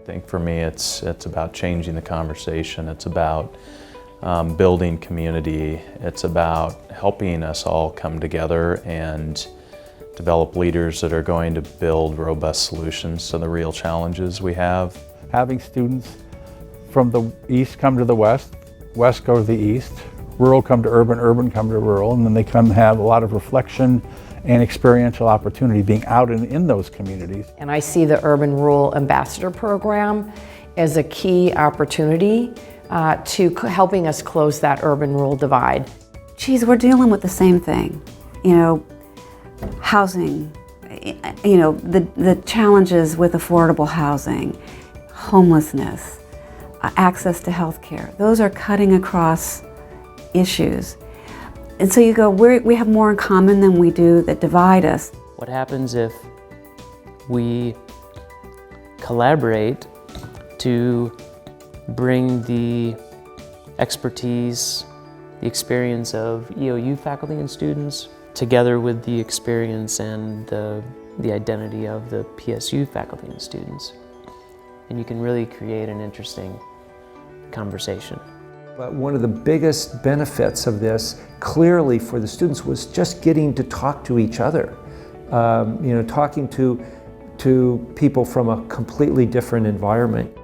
I think for me it's about changing the conversation. It's about building community. It's about helping us all come together and develop leaders that are going to build robust solutions to the real challenges we have. Having students from the east come to the west, west go to the east, rural come to urban, urban come to rural, and then they come have a lot of reflection and experiential opportunity being out in those communities. And I see the Urban Rural Ambassador Program as a key opportunity to helping us close that urban-rural divide. Geez, we're dealing with the same thing. You know, housing, you know, the challenges with affordable housing, homelessness, access to health care. Those are cutting across issues. And so you go, we have more in common than we do that divide us. What happens if we collaborate to bring the expertise, the experience of EOU faculty and students together with the experience and the identity of the PSU faculty and students? And you can really create an interesting conversation. But one of the biggest benefits of this, clearly for the students, was just getting to talk to each other. You know, talking to people from a completely different environment.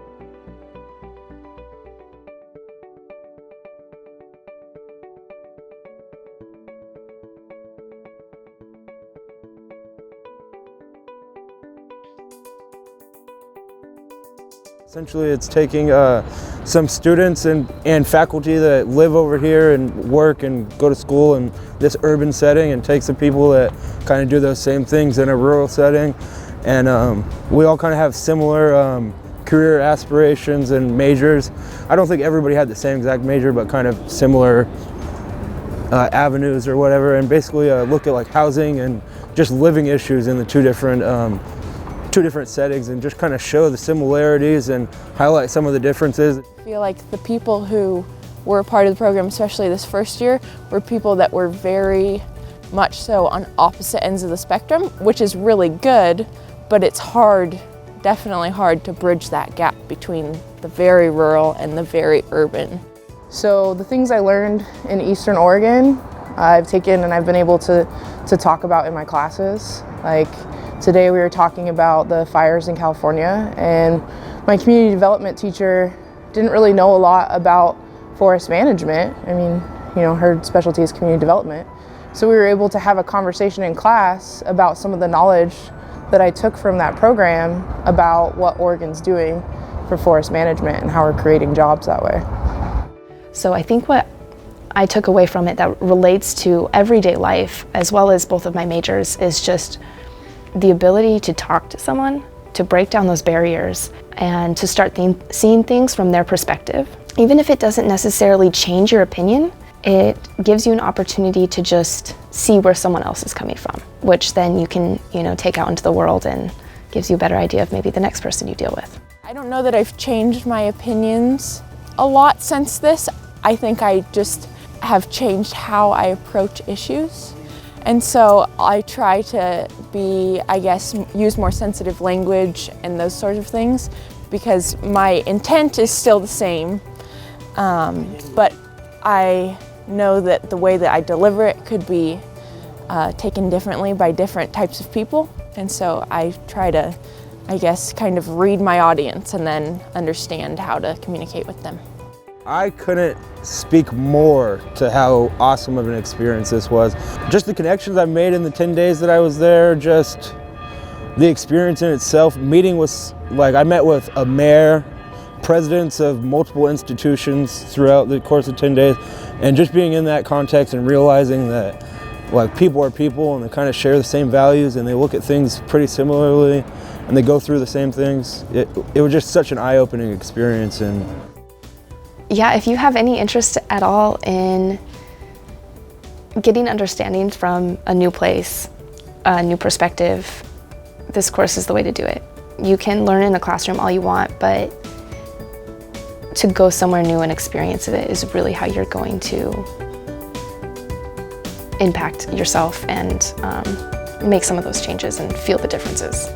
Essentially, it's taking some students and faculty that live over here and work and go to school in this urban setting and take some people that kind of do those same things in a rural setting. And we all kind of have similar career aspirations and majors. I don't think everybody had the same exact major, but kind of similar avenues or whatever, and basically look at like housing and just living issues in the two different settings and just kind of show the similarities and highlight some of the differences. I feel like the people who were a part of the program, especially this first year, were people that were very much so on opposite ends of the spectrum, which is really good, but it's hard, definitely hard to bridge that gap between the very rural and the very urban. So the things I learned in Eastern Oregon, I've taken and I've been able to talk about in my classes. Like today we were talking about the fires in California, and my community development teacher didn't really know a lot about forest management. I mean, you know, her specialty is community development. So we were able to have a conversation in class about some of the knowledge that I took from that program about what Oregon's doing for forest management and how we're creating jobs that way. So I think what I took away from it that relates to everyday life, as well as both of my majors, is just the ability to talk to someone, to break down those barriers, and to start seeing things from their perspective. Even if it doesn't necessarily change your opinion, it gives you an opportunity to just see where someone else is coming from, which then you can, you know, take out into the world and gives you a better idea of maybe the next person you deal with. I don't know that I've changed my opinions a lot since this. I think I just have changed how I approach issues. And so I try to be, I guess, use more sensitive language and those sorts of things, because my intent is still the same, but I know that the way that I deliver it could be taken differently by different types of people. And so I try to, I guess, kind of read my audience and then understand how to communicate with them. I couldn't speak more to how awesome of an experience this was. Just the connections I made in the 10 days that I was there, just the experience in itself, meeting with, like, I met with a mayor, presidents of multiple institutions throughout the course of 10 days, and just being in that context and realizing that, like, people are people and they kind of share the same values and they look at things pretty similarly and they go through the same things. It was just such an eye-opening experience. And yeah, if you have any interest at all in getting understanding from a new place, a new perspective, this course is the way to do it. You can learn in a classroom all you want, but to go somewhere new and experience it is really how you're going to impact yourself and make some of those changes and feel the differences.